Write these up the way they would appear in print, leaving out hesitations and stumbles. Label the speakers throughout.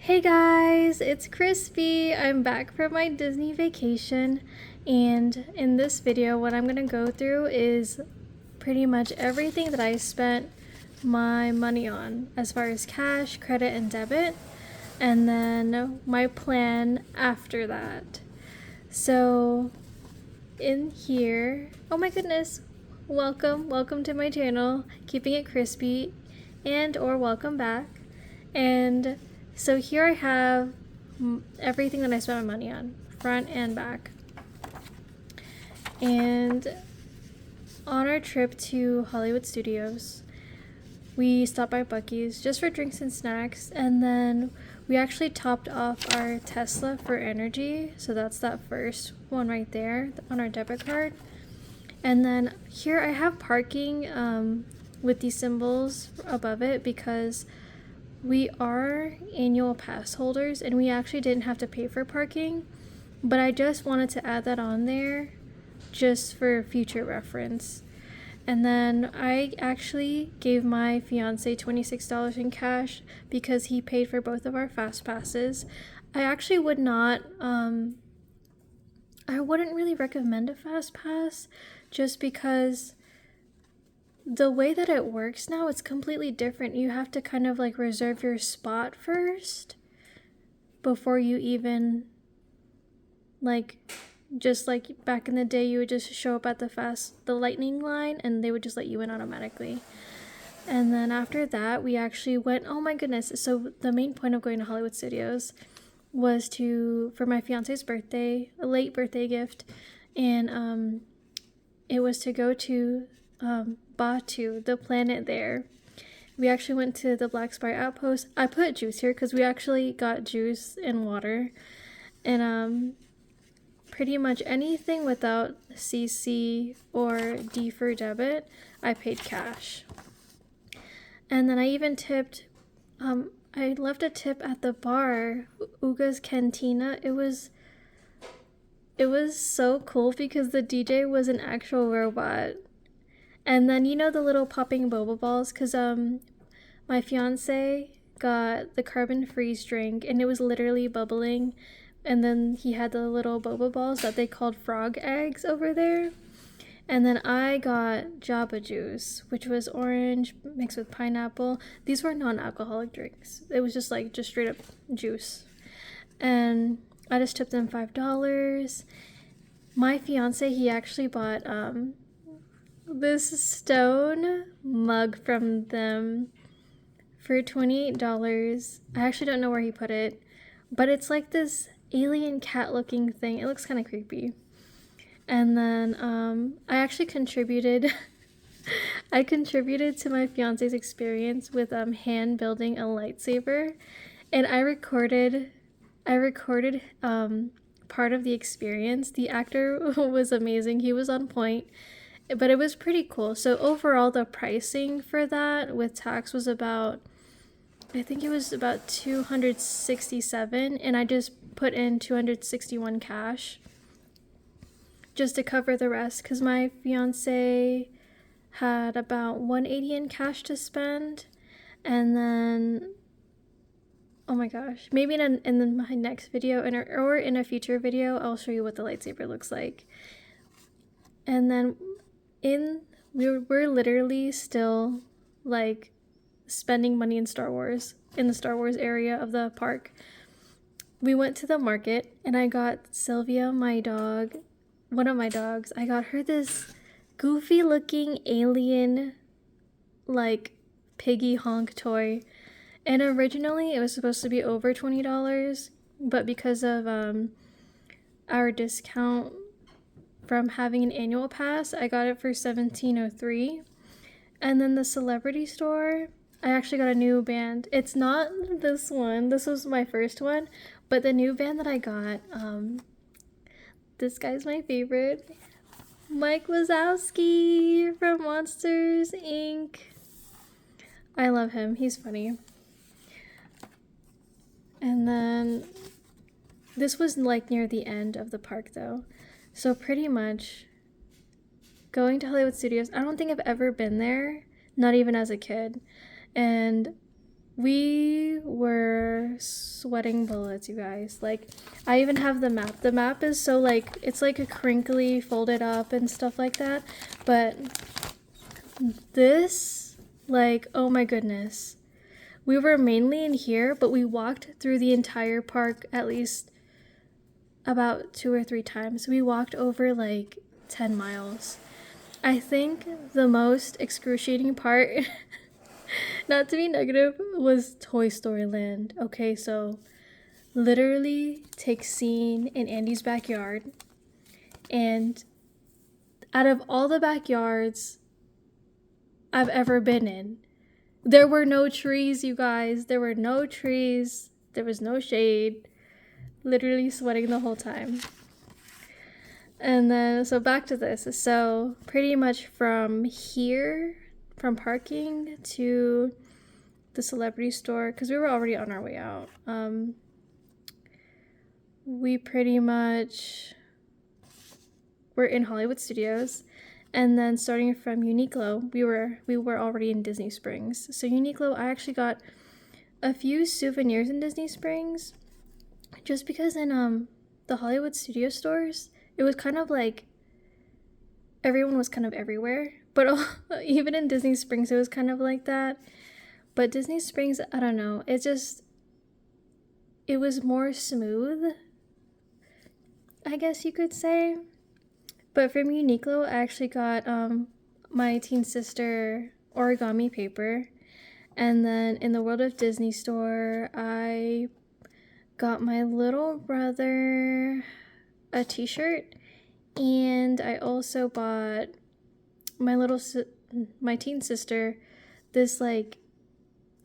Speaker 1: Hey guys, it's Crispy. I'm back from my Disney vacation, and in this video what I'm gonna go through is pretty much everything that I spent my money on as far as cash, credit, and debit, and then my plan after that. So in here, oh my goodness, welcome to my channel, Keeping It Crispy, and or welcome back. And so here I have everything that I spent my money on, front and back. And on our trip to Hollywood Studios, we stopped by Buc-ee's just for drinks and snacks, and then we actually topped off our Tesla for energy, so that's that first one right there on our debit card. And then here I have parking with these symbols above it because we are annual pass holders and we actually didn't have to pay for parking, but I just wanted to add that on there just for future reference. And then I actually gave my fiance $26 in cash because he paid for both of our fast passes. I actually would not, I wouldn't really recommend a fast pass just because the way that it works now, it's completely different. You have to kind of like reserve your spot first before you even, like, just like back in the day, you would just show up at the lightning line and they would just let you in automatically. And then after that, we actually went, oh my goodness. So the main point of going to Hollywood Studios was for my fiance's birthday, a late birthday gift. And it was to go to Batu, the planet there. We actually went to the Black Spire Outpost. I put juice here because we actually got juice and water. And pretty much anything without CC or D for debit, I paid cash. And then I even tipped, I left a tip at the bar, Uga's Cantina. It was so cool because the DJ was an actual robot. And then, you know, the little popping boba balls, because my fiance got the carbon freeze drink and it was literally bubbling. And then he had the little boba balls that they called frog eggs over there. And then I got Java juice, which was orange mixed with pineapple. These were non-alcoholic drinks. It was just straight up juice. And I just tipped them $5. My fiance, he actually bought this stone mug from them for $28. I actually don't know where he put it, but it's like this alien cat looking thing. It looks kind of creepy. And then I actually contributed I contributed to my fiance's experience with hand building a lightsaber, and I recorded part of the experience. The actor was amazing. He was on point. But it was pretty cool. So overall, the pricing for that with tax was about, I think it was about $267, and I just put in $261 cash just to cover the rest because my fiance had about $180 in cash to spend. And then, oh my gosh, maybe in my next video or in a future video, I'll show you what the lightsaber looks like. And then we're literally still like spending money in the Star Wars area of the park. We went to the market and I got Sylvia, my dog, one of my dogs, I got her this goofy looking alien like piggy honk toy. And originally it was supposed to be over $20, but because of our discount from having an annual pass, I got it for $17.03. And then the celebrity store, I actually got a new band. It's not this one. This was my first one, but the new band that I got, this guy's my favorite. Mike Wazowski from Monsters, Inc. I love him. He's funny. And then this was like near the end of the park though. So pretty much going to Hollywood Studios, I don't think I've ever been there, not even as a kid. And we were sweating bullets, you guys. Like, I even have the map. The map is so, like, it's like a crinkly, folded up and stuff like that. But this, like, oh my goodness. We were mainly in here, but we walked through the entire park at least about 2 or 3 times. We walked over like 10 miles. I think the most excruciating part, not to be negative, was Toy Story Land. Okay, so literally take scene in Andy's backyard, and out of all the backyards I've ever been in, there were no trees, you guys. There were no trees. There was no shade. Literally sweating the whole time. And then, so back to this. So pretty much from here, from parking to the celebrity store, because we were already on our way out. We pretty much were in Hollywood Studios. And then starting from Uniqlo, we were already in Disney Springs. So Uniqlo, I actually got a few souvenirs in Disney Springs, just because in the Hollywood Studio stores, it was kind of like everyone was kind of everywhere. But even in Disney Springs, it was kind of like that. But Disney Springs, I don't know, it was more smooth, I guess you could say. But from Uniqlo, I actually got my teen sister origami paper. And then in the World of Disney store, I got my little brother a t-shirt. And I also bought my teen sister this like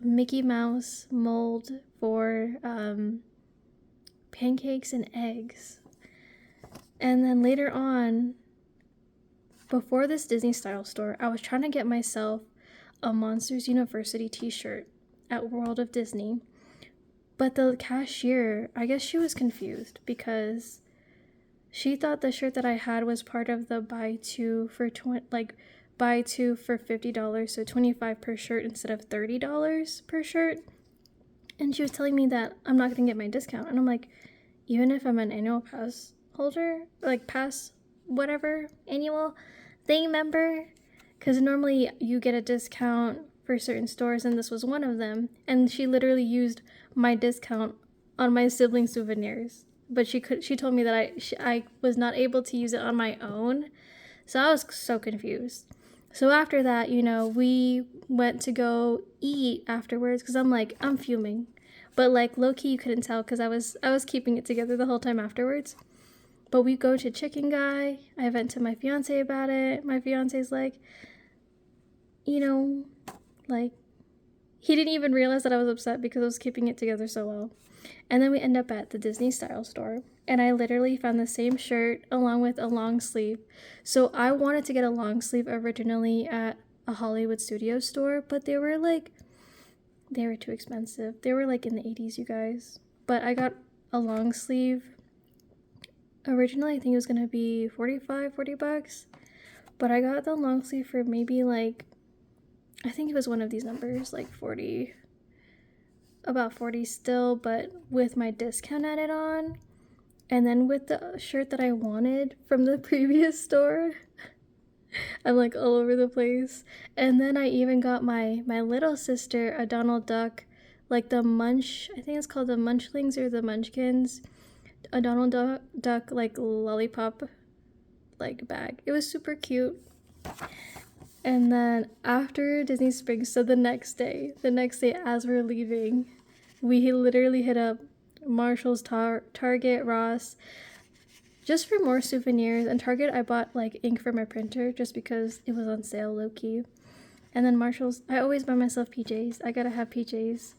Speaker 1: Mickey Mouse mold for pancakes and eggs. And then later on, before this Disney style store, I was trying to get myself a Monsters University t-shirt at World of Disney. But the cashier, I guess she was confused because she thought the shirt that I had was part of the buy two for $50, so $25 per shirt instead of $30 per shirt. And she was telling me that I'm not going to get my discount. And I'm like, even if I'm an annual pass holder, like pass whatever annual thing member, because normally you get a discount for certain stores, and this was one of them. And she literally used my discount on my sibling souvenirs, but she told me that I was not able to use it on my own. So I was so confused. So after that, we went to go eat afterwards, because I'm fuming, but like low-key you couldn't tell because I was keeping it together the whole time afterwards. But we go to Chicken Guy. I went to my fiance about it. My fiance's like, like, he didn't even realize that I was upset because I was keeping it together so well. And then we end up at the Disney style store. And I literally found the same shirt along with a long sleeve. So I wanted to get a long sleeve originally at a Hollywood Studio store, but they were too expensive. They were like in the 80s, you guys. But I got a long sleeve. Originally, I think it was going to be $40. But I got the long sleeve for maybe I think it was one of these numbers, like 40. About 40 still, but with my discount added on. And then with the shirt that I wanted from the previous store. I'm like all over the place. And then I even got my little sister a Donald Duck, like the I think it's called the Munchlings or the Munchkins. A Donald Duck like lollipop like bag. It was super cute. And then after Disney Springs, so the next day as we're leaving, we literally hit up Marshall's, Target, Ross, just for more souvenirs. And Target, I bought like ink for my printer just because it was on sale low-key. And then Marshall's, I always buy myself PJs. I gotta have PJs.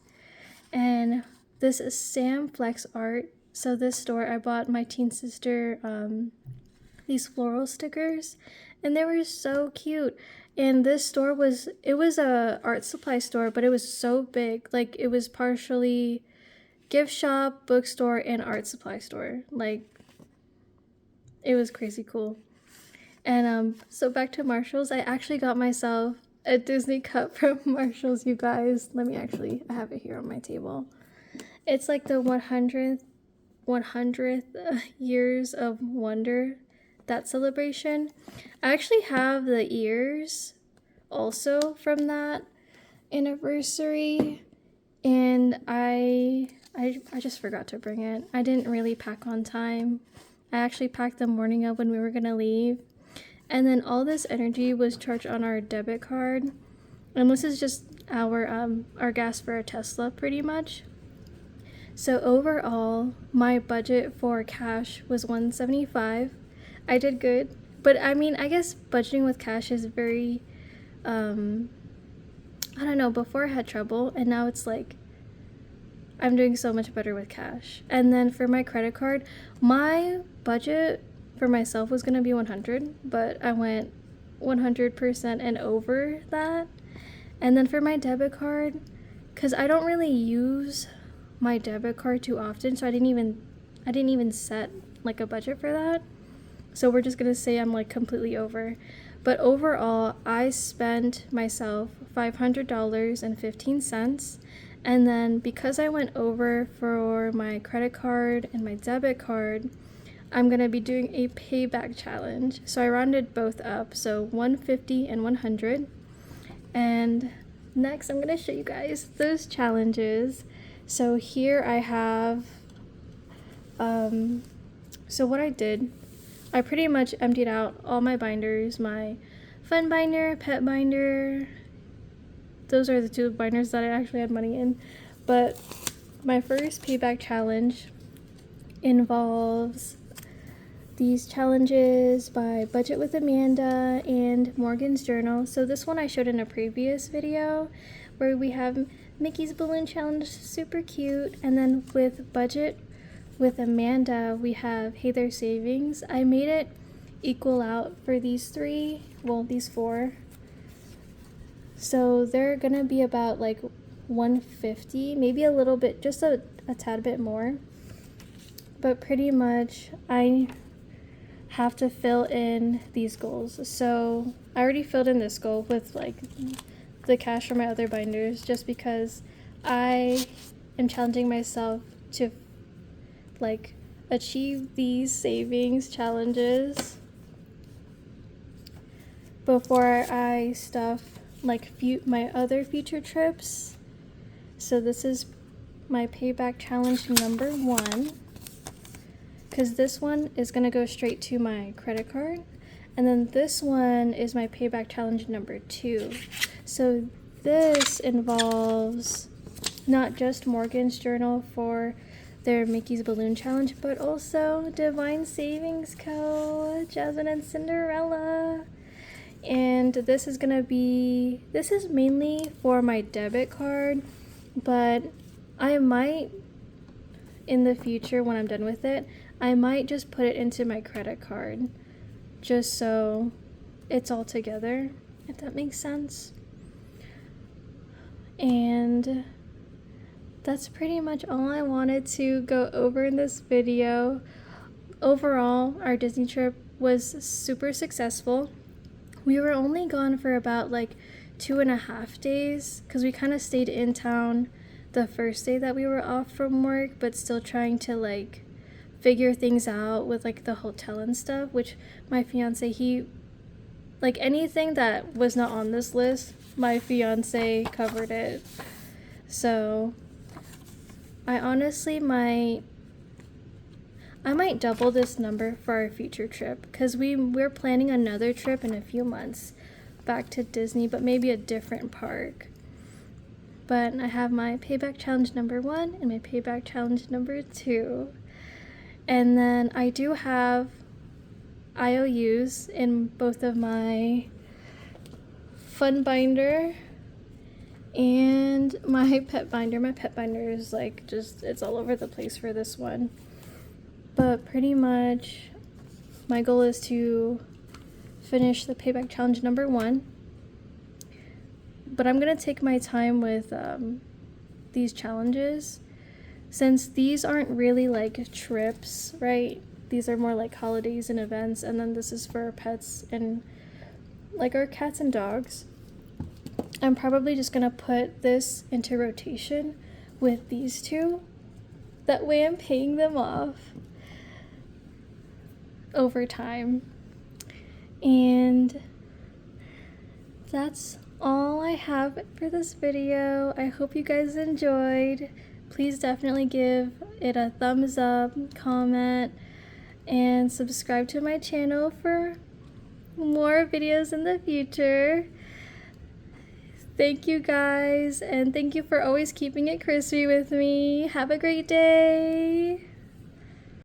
Speaker 1: And this is Sam Flex Art. So this store, I bought my teen sister these floral stickers, and they were so cute. And this store was a art supply store, but it was so big. Like, it was partially gift shop, bookstore, and art supply store. Like, it was crazy cool. And so back to Marshall's, I actually got myself a Disney cup from Marshall's, you guys. I have it here on my table. It's like the 100th years of wonder, that celebration. I actually have the ears also from that anniversary, and I just forgot to bring it. I didn't really pack on time. I actually packed the morning of when we were gonna leave, and then all this energy was charged on our debit card, and this is just our gas for a Tesla pretty much. So overall, my budget for cash was $175. I did good, but I mean, I guess budgeting with cash is very, I don't know, before I had trouble, and now it's like, I'm doing so much better with cash. And then for my credit card, my budget for myself was gonna be 100, but I went 100% and over that. And then for my debit card, because I don't really use my debit card too often, so I didn't even set like a budget for that. So we're just gonna say I'm like completely over. But overall, I spent myself $500.15. And then because I went over for my credit card and my debit card, I'm gonna be doing a payback challenge. So I rounded both up, so 150 and 100. And next I'm gonna show you guys those challenges. So here I have, so what I did, I pretty much emptied out all my binders, my fun binder, pet binder. Those are the two binders that I actually had money in. But my first payback challenge involves these challenges by Budget with Amanda and Morgan's Journal. So this one I showed in a previous video where we have Mickey's Balloon Challenge, super cute. And then with Budget with Amanda, we have Hey There Savings. I made it equal out for these three, well, these four. So they're gonna be about like 150, maybe a little bit, just a tad bit more. But pretty much I have to fill in these goals. So I already filled in this goal with like the cash for my other binders, just because I am challenging myself to like achieve these savings challenges before I stuff like my other future trips. So this is my payback challenge number 1, because this one is gonna go straight to my credit card, and then this one is my payback challenge number 2. So this involves not just Morgan's Journal for their Mickey's Balloon Challenge, but also Divine Savings Co., Jasmine and Cinderella. And this is mainly for my debit card, but I might, in the future when I'm done with it, I might just put it into my credit card, just so it's all together, if that makes sense. And that's pretty much all I wanted to go over in this video. Overall, our Disney trip was super successful. We were only gone for about like 2.5 days, because we kind of stayed in town the first day that we were off from work, but still trying to like figure things out with like the hotel and stuff, which my fiance, he, like anything that was not on this list, my fiance covered it. So I honestly might double this number for our future trip, because we're planning another trip in a few months back to Disney, but maybe a different park. But I have my payback challenge number 1 and my payback challenge number 2. And then I do have IOUs in both of my fun binder and my pet binder. My pet binder is like just, it's all over the place for this one. But pretty much my goal is to finish the payback challenge number 1. But I'm gonna take my time with these challenges, since these aren't really like trips, right? These are more like holidays and events, and then this is for our pets and like our cats and dogs. I'm probably just gonna put this into rotation with these two, That way I'm paying them off over time. And that's all I have for this video. I hope you guys enjoyed. Please definitely give it a thumbs up, comment, and subscribe to my channel for more videos in the future. Thank you guys, and thank you for always keeping it crispy with me. Have a great day.